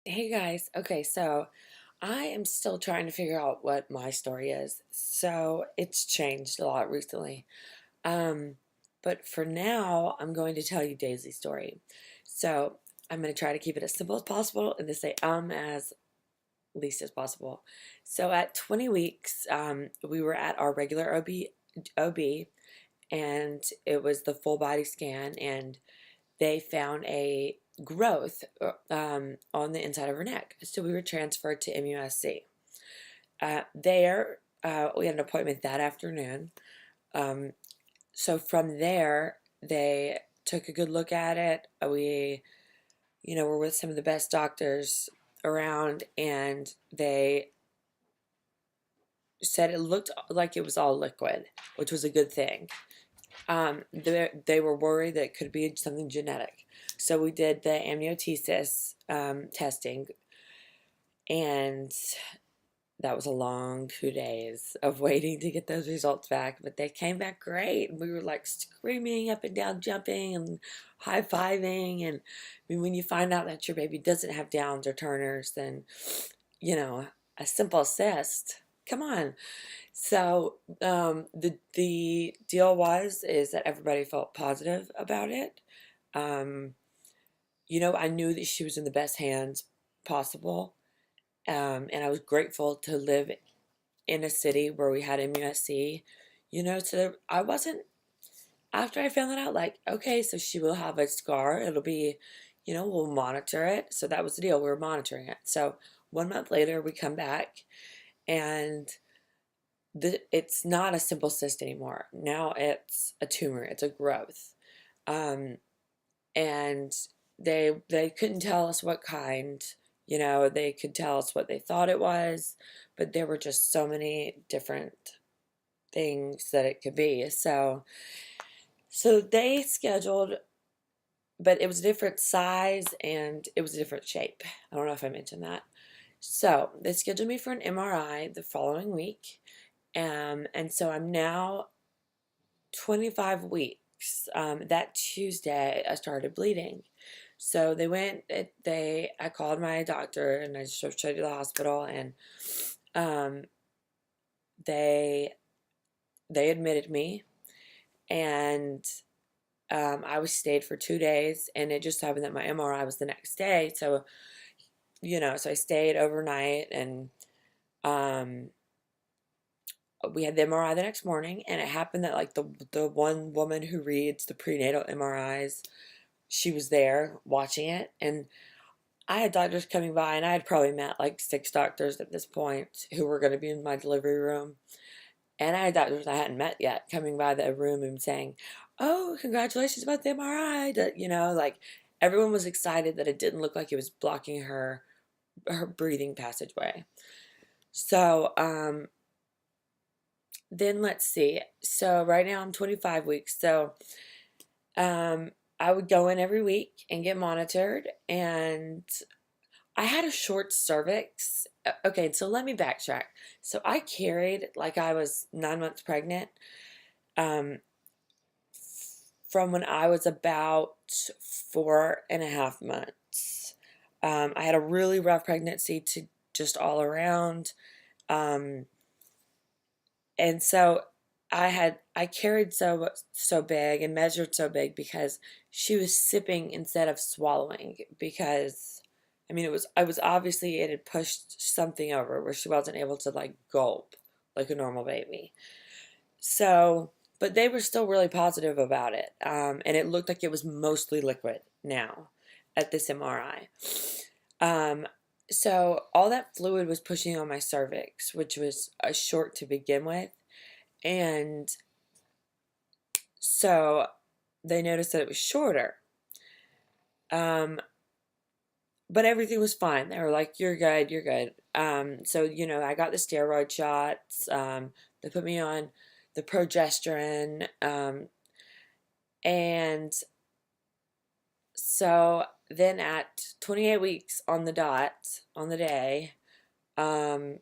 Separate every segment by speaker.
Speaker 1: Hey guys, okay, so I am still trying to figure out what my story is. So it's changed a lot recently. Um, but for now, I'm going to tell you Daisy's story. So I'm going to try to keep it as simple as possible and to say as least as possible. So at 20 weeks, we were at our regular OB, and it was the full body scan, and they found a growth on the inside of her neck. So we were transferred to MUSC. We had an appointment that afternoon. Um, so from there, they took a good look at it. We were with some of the best doctors around, and they said it looked like it was all liquid, which was a good thing. They were worried that it could be something genetic. So we did the amniotesis testing, and that was a long 2 days of waiting to get those results back. But they came back great. And we were like screaming up and down, jumping and high fiving. And I mean, when you find out that your baby doesn't have Downs or Turners, then, you know, a simple cyst. Come on. So the deal is that everybody felt positive about it. Um, I knew that she was in the best hands possible, and I was grateful to live in a city where we had MUSC. So I wasn't after I found that out, like, okay, so she will have a scar. It'll be, we'll monitor it. So that was the deal. We were monitoring it. So 1 month later, we come back, and it's not a simple cyst anymore. Now it's a tumor. It's a growth, um, and they couldn't tell us what kind. They could tell us what they thought it was, but there were just so many different things that it could be. So they scheduled, but it was a different size and it was a different shape. I don't know if I mentioned that. So they scheduled me for an MRI the following week. And so I'm now 25 weeks. That Tuesday, I started bleeding. So I called my doctor and I just drove straight to the hospital, and um, they, they admitted me, and I was stayed for 2 days, and it just happened that my MRI was the next day. So I stayed overnight, and um, we had the MRI the next morning, and it happened that like the one woman who reads the prenatal MRIs, she was there watching it, and I had doctors coming by, and I had probably met like 6 doctors at this point who were going to be in my delivery room, and I had doctors I hadn't met yet coming by the room and saying, "Oh, congratulations about the MRI!" Like everyone was excited that it didn't look like it was blocking her breathing passageway. So then let's see. So right now I'm 25 weeks. So um, I would go in every week and get monitored, and I had a short cervix. Okay, so let me backtrack. So I carried like I was 9 months pregnant, um, from when I was about 4.5 months. I had a really rough pregnancy to just all around. Um, and so I carried so big and measured so big because she was sipping instead of swallowing, because it was obviously it had pushed something over where she wasn't able to like gulp like a normal baby. So, but they were still really positive about it. And it looked like it was mostly liquid now at this MRI. Um, so all that fluid was pushing on my cervix, which was short to begin with. And so they noticed that it was shorter. Um, but everything was fine. They were like, "You're good, you're good." So I got the steroid shots. They put me on the progesterone, and so then at 28 weeks on the dot, on the day, um,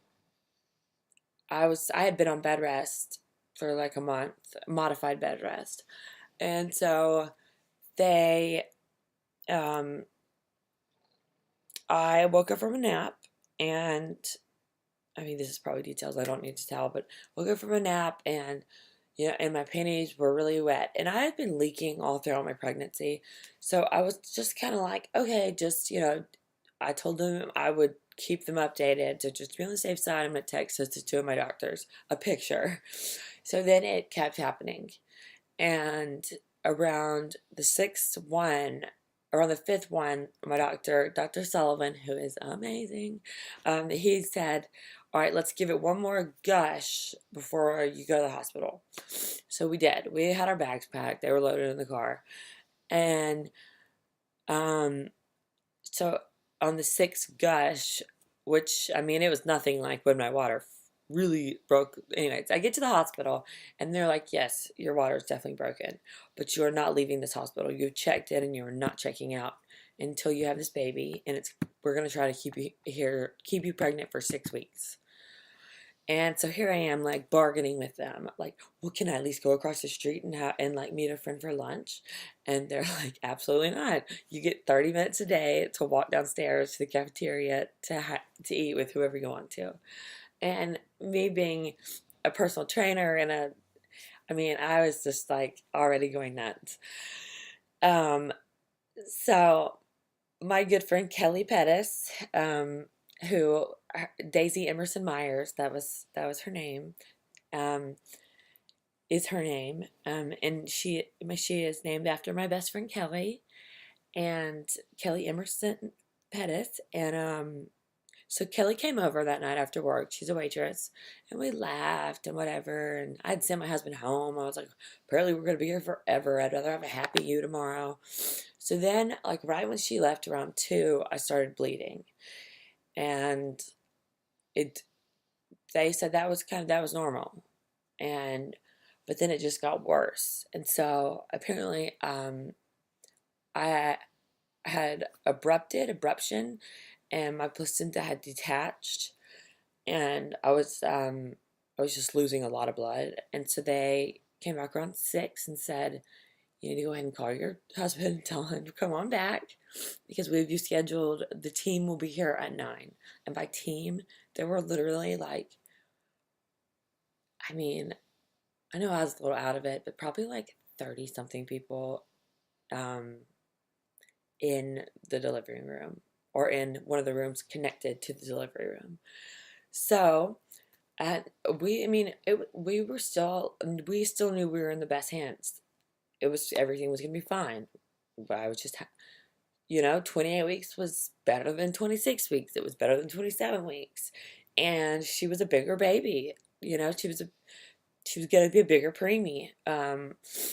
Speaker 1: I had been on bed rest for like a month, modified bed rest, and so they, um, I woke up from a nap, and I mean, this is probably details I don't need to tell, but woke up from a nap, and and my panties were really wet, and I had been leaking all throughout my pregnancy, so I was just kind of like, okay, just I told them I would keep them updated to just be on the safe side. I'm gonna text this to two of my doctors a picture. So then it kept happening, and around the sixth one, around the fifth one, my doctor, Dr. Sullivan, who is amazing, he said, all right, let's give it one more gush before you go to the hospital. So we did. We had our bags packed. They were loaded in the car. And um, so on the sixth gush, which, I mean, it was nothing like when my water really broke. Anyways, I get to the hospital, and they're like, yes, your water is definitely broken, but you are not leaving this hospital. You've checked in and you are not checking out until you have this baby, and we're going to try to keep you here, keep you pregnant for 6 weeks. And so here I am, like, bargaining with them, like, well, can I at least go across the street and like meet a friend for lunch? And they're like, absolutely not. You get 30 minutes a day to walk downstairs to the cafeteria to eat with whoever you want to. And me being a personal trainer I mean, I was just like already going nuts. Um, so my good friend Kelly Pettis, who Daisy Emerson Myers, that was her name, um, is her name, and she is named after my best friend Kelly, and Kelly Emerson Pettis, and so Kelly came over that night after work. She's a waitress, and we laughed and whatever. And I'd sent my husband home. I was like, apparently we're gonna be here forever. I'd rather have a happy you tomorrow. So then, like right when she left around 2, I started bleeding, and it they said that was normal, and but then it just got worse. And so apparently, I had abruption, and my placenta had detached, and I was just losing a lot of blood. And so they came back around 6 and said, you need to go ahead and call your husband and tell him to come on back because we have you scheduled. The team will be here at 9. And by team, there were literally like, I mean, I know I was a little out of it, but probably like 30 something people um, in the delivery room or in one of the rooms connected to the delivery room. So, I mean, we still knew we were in the best hands. Everything was gonna be fine. But I was just, 28 weeks was better than 26 weeks. It was better than 27 weeks, and she was a bigger baby. She was gonna be a bigger preemie.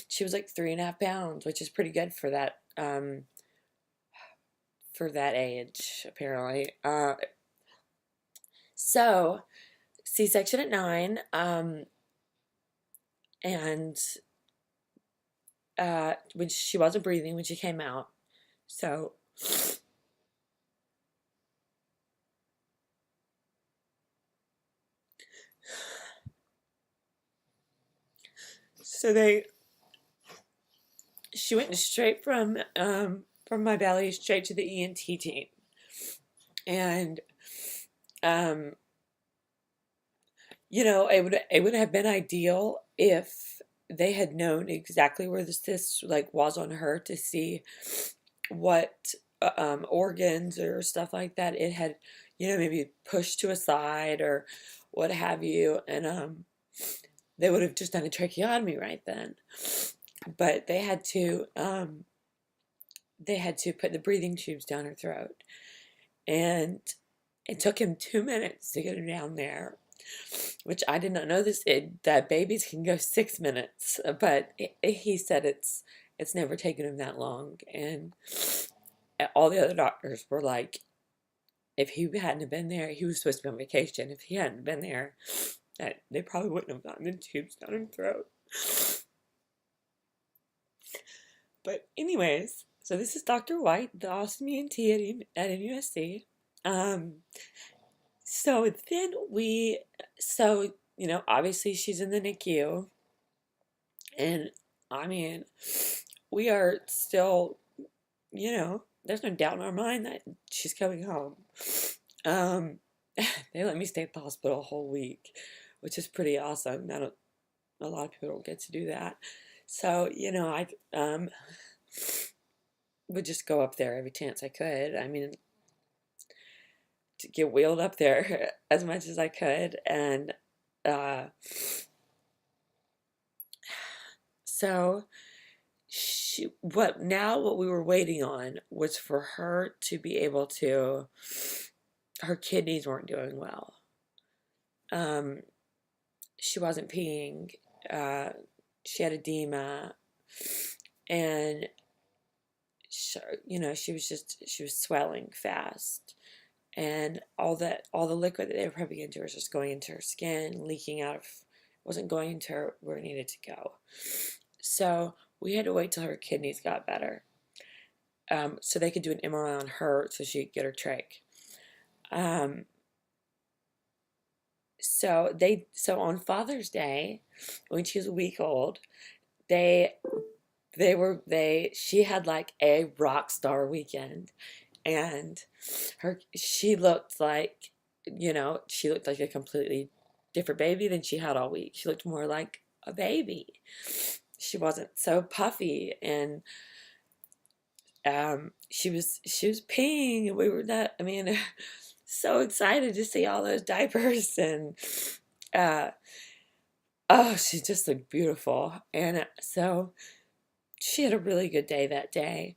Speaker 1: She was like 3.5 pounds, which is pretty good for that age, apparently. So C-section at 9, and when she wasn't breathing when she came out. So so she went straight from my belly straight to the ENT team. And um it would have been ideal if they had known exactly where the cyst like was on her to see what organs or stuff like that it had, maybe pushed to a side or what have you, and they would have just done a tracheotomy right then. But they had to put the breathing tubes down her throat, and it took him 2 minutes to get her down there, which I did not know that babies can go 6 minutes, but he said it's never taken him that long. And all the other doctors were like, if he hadn't have been there, he was supposed to be on vacation. If he hadn't been there, that they probably wouldn't have gotten the tubes down his throat. But anyways, so this is Dr. White, the awesome ENT at NUSC. So then obviously she's in the NICU, and I mean, we are still, there's no doubt in our mind that she's coming home. Um, they let me stay at the hospital a whole week, which is pretty awesome. A lot of people don't get to do that. So, I would just go up there every chance I could. I mean, to get wheeled up there as much as I could. And uh, so what we were waiting on was for her to be able to, her kidneys weren't doing well. Um, she wasn't peeing. She had edema, and she was swelling fast, and all the liquid that they were pumping into her was just going into her skin, leaking out of, wasn't going into her where it needed to go. So we had to wait till her kidneys got better, so they could do an MRI on her so she could get her trach. So on Father's Day, when she was a week old, they she had like a rock star weekend, and she looked like, she looked like a completely different baby than she had all week. She looked more like a baby. She wasn't so puffy, and she was peeing, and we were not, I mean, so excited to see all those diapers, and uh oh, she just looked beautiful. And so she had a really good day that day,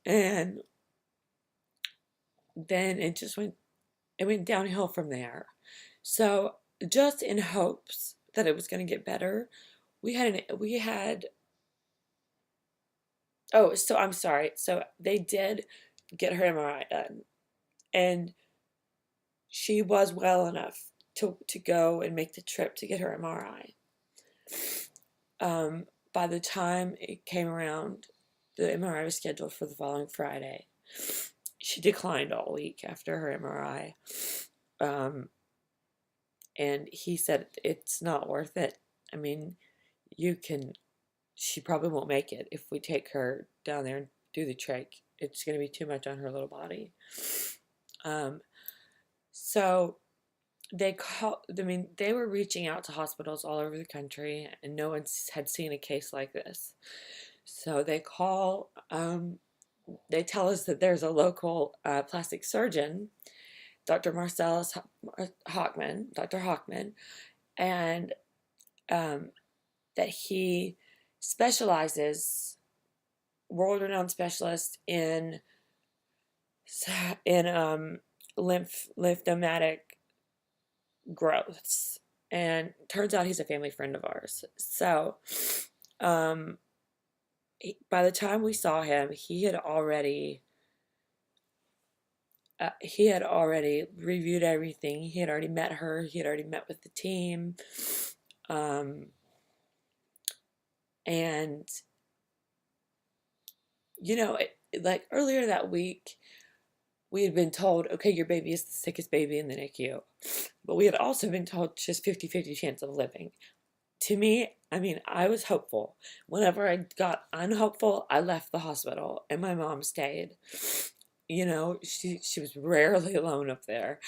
Speaker 1: and then it went downhill from there. So just in hopes that it was going to get better, we had oh, so I'm sorry. So they did get her MRI done, and she was well enough to go and make the trip to get her MRI. By the time it came around, the MRI was scheduled for the following Friday. She declined all week after her MRI. And he said it's not worth it. I mean, she probably won't make it if we take her down there and do the trach. It's going to be too much on her little body. So they were reaching out to hospitals all over the country, and no one had seen a case like this. So they tell us that there's a local plastic surgeon, Dr. Marcellus Dr. Hockman, and that he specializes, world-renowned specialist in lymphomatic growths, and turns out he's a family friend of ours. So by the time we saw him, he had already reviewed everything. He had already met her. He had already met with the team. And, like earlier that week, we had been told, okay, your baby is the sickest baby in the NICU. But we had also been told just 50-50 chance of living. To me, I mean, I was hopeful. Whenever I got unhopeful, I left the hospital, and my mom stayed. She was rarely alone up there,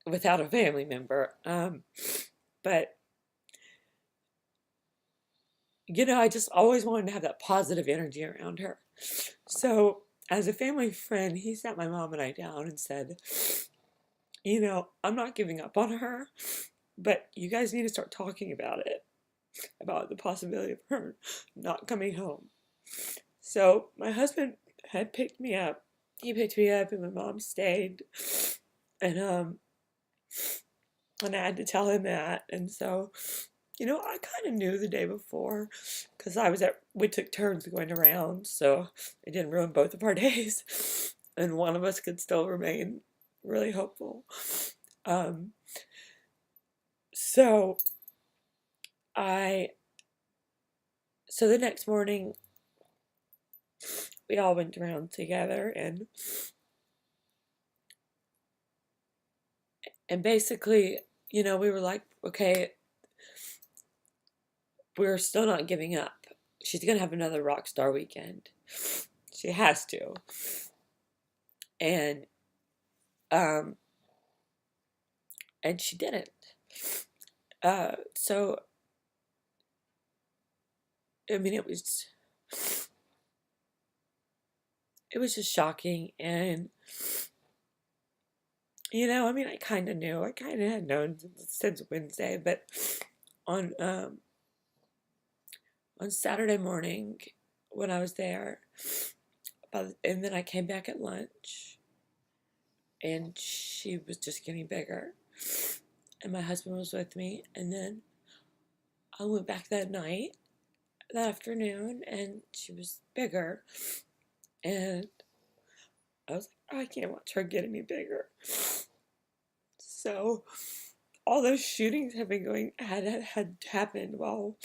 Speaker 1: without a family member. But I just always wanted to have that positive energy around her. So as a family friend, he sat my mom and I down and said, I'm not giving up on her, but you guys need to start talking about it, about the possibility of her not coming home. So my husband had picked me up. He picked me up, and my mom stayed. And I had to tell him that. And so, I kind of knew the day before, because we took turns going around, so it didn't ruin both of our days, and one of us could still remain really hopeful. So the next morning, we all went around together, and basically, we were like, okay, we're still not giving up. She's gonna have another rock star weekend. She has to. And um and she didn't. So I mean it was just shocking. And I mean, I kind of knew. I kind of had known since Wednesday, but on um on Saturday morning when I was there, and then I came back at lunch, and she was just getting bigger, and my husband was with me, and then I went back that afternoon, and she was bigger, and I was like, I can't watch her get any bigger. So all those shootings have been had happened while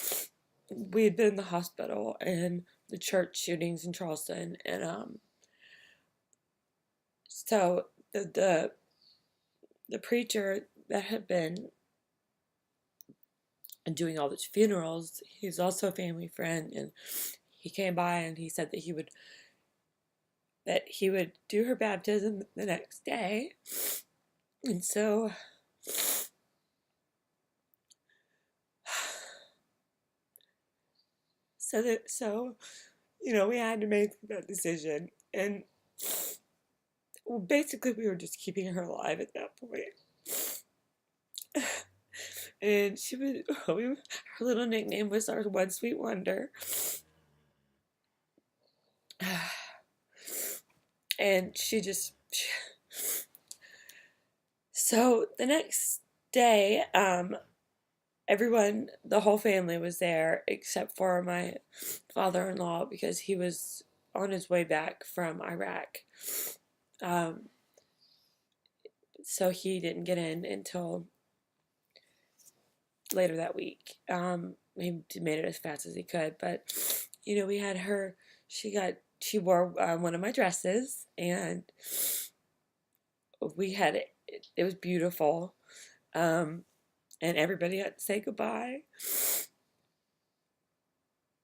Speaker 1: we had been in the hospital, and the church shootings in Charleston, and so the preacher that had been doing all those funerals, he's also a family friend, and he came by and he said that he would do her baptism the next day. And we had to make that decision, and well, basically we were just keeping her alive at that point. And her little nickname was our One Sweet Wonder. And so the next day, the whole family was there except for my father-in-law, because he was on his way back from Iraq. So he didn't get in until later that week. He made it as fast as he could, but we had her. She wore one of my dresses, and we had it. It was beautiful, and everybody got to say goodbye,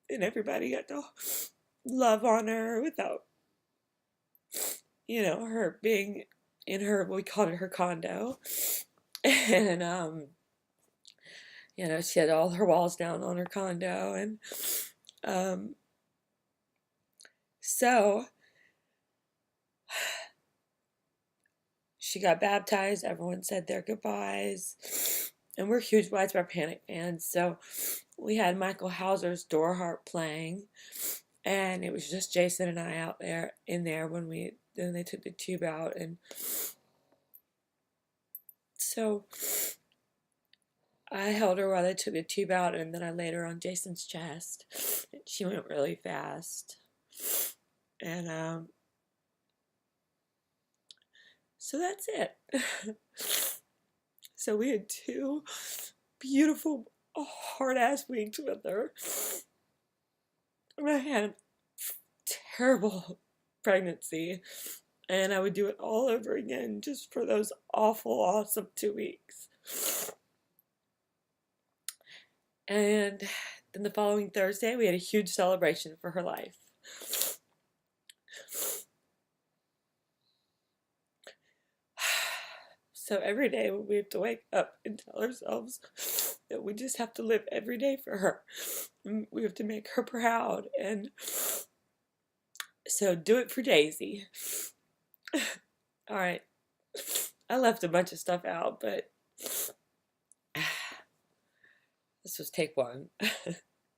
Speaker 1: and everybody got to love on her without, her being in we called it her condo, and she had all her walls down on her condo, and so she got baptized. Everyone said their goodbyes, and we're huge Widespread Panic fans, so we had Michael Hauser's Door Heart playing, and it was just Jason and I out there in there when they took the tube out, and so I held her while they took the tube out, and then I laid her on Jason's chest. She went really fast, and so that's it. So we had 2 beautiful, hard-ass weeks with her. And I had a terrible pregnancy, and I would do it all over again just for those awful, awesome 2 weeks. And then the following Thursday, we had a huge celebration for her life. So every day we have to wake up and tell ourselves that we just have to live every day for her. We have to make her proud. And so do it for Daisy. All right. I left a bunch of stuff out, but this was take 1.